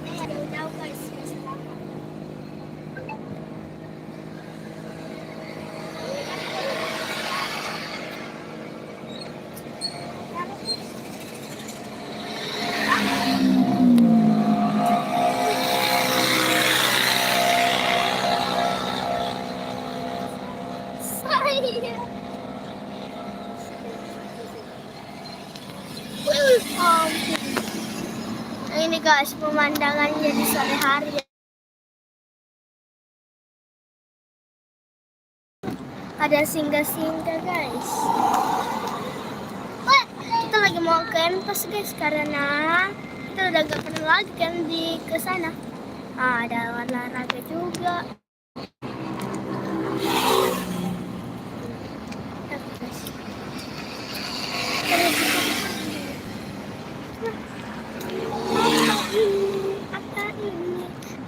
Jauh-jauh guys. Nah, ini guys pemandangannya di sore hari. Ada singgah-singgah guys. Wah, kita lagi mau campus guys karena kita udah gak pernah lagi kan di kesana. Ada olahraga juga.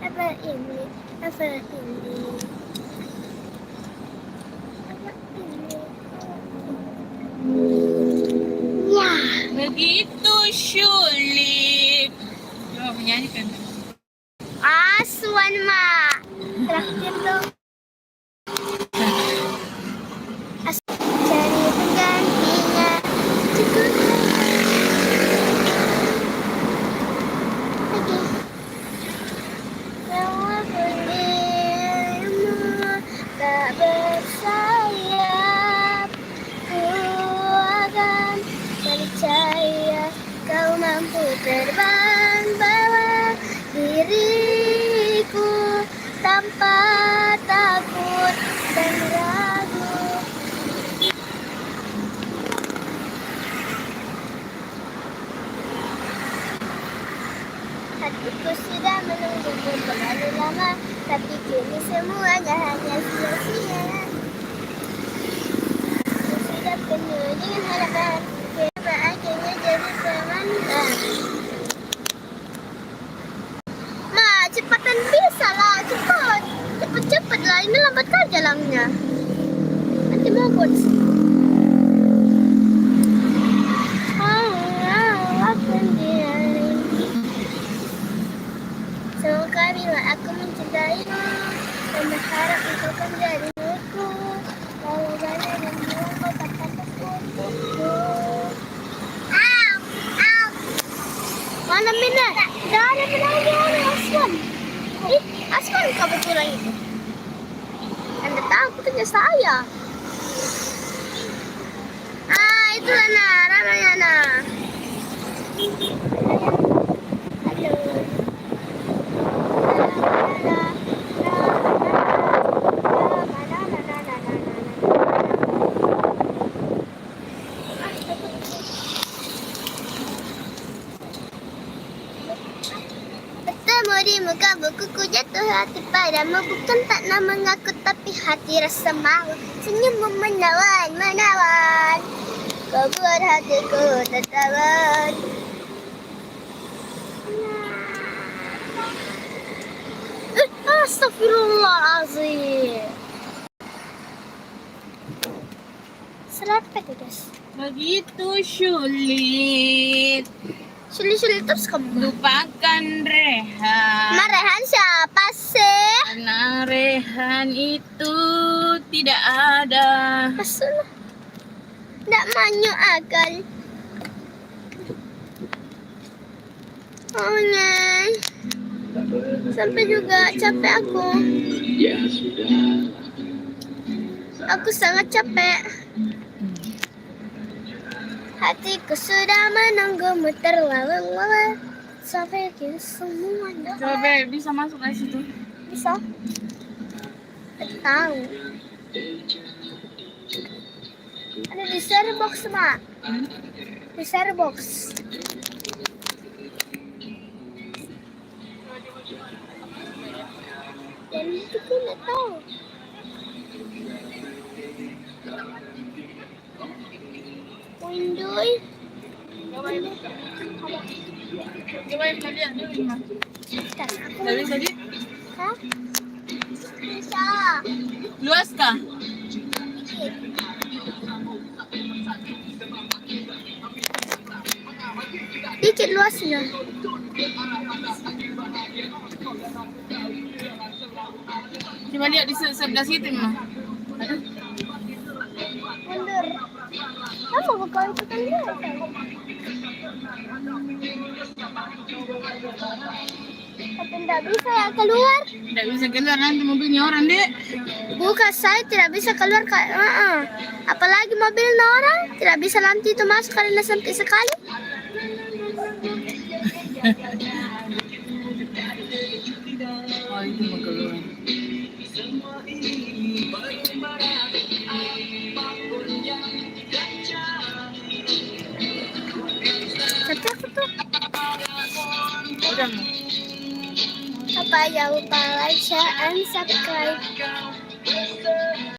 Apa ini? Ya, begitu sulit. Coba menyanyikan. Aswan mak, terakhir dong. Cari penggantinya, cukup. Oke. Walaupun dirimu tak bersayap, ku akan percaya kau mampu terbang bawa diriku tanpa takut dan ragu. Hatiku sudah menunggumu terlalu lama, tapi kini semuanya hanya sia-sia. Aku sudah penuh dengan harapan, kenapa akhirnya jadi pemandan? Ma, cepatan bisa lah, cepat. Cepet-cepet lah, ini lambat kan jalannya. Nanti mogok. Semoga bila aku mencintaimu dan berharap itu menjadi milikku, lalu banyak yang bilang kau tak pantas untukku. Mana Mina? Tidak ada penanya Aswan. Aswan kebetulan itu. Anda tahu punya saya. Itulah nah, ramanya nah. Aduh. Bertemu di muka bukuku, jatuh hati padamu, bukan tak nama mengaku tapi hati rasa malu, senyummu menawan, kau buat hatiku tertawan. Astagfirullahaladzim. Serapet ya guys. Begitu sulit. Sulit-sulit terus kamu. Lupakan Rehan. Ma, Rehan siapa sih? Karena Rehan itu tidak ada. Masalah. Tidak manyu akal. Oh nyai. Sampai juga capek aku. Aku sangat capek. Hatiku sudah menunggumu terlalu sampai kini semua. Coba bisa masuk ke situ. Bisa? Tidak tahu. Ada di Starbox mak. Di Starbox. Dan itu pun tidak tahu. Windoy. Coba yang tadi ada di mana? Tadi tadi Hah? Bisa. luas kah? Dikit luasnya. Coba lihat di sebelah situ mah. Mundur. Kamu kau itu kan dia. Tapi tidak bisa ya keluar. Tidak bisa keluar nanti mobilnya orang dek. Bukan, saya tidak bisa keluar. Apalagi mobilnya orang tidak bisa nanti itu masuk karena sempit sekali. Oh itu mau keluar. Tapi aku tuh Udah mah. apa, jangan lupa like, share, and subscribe.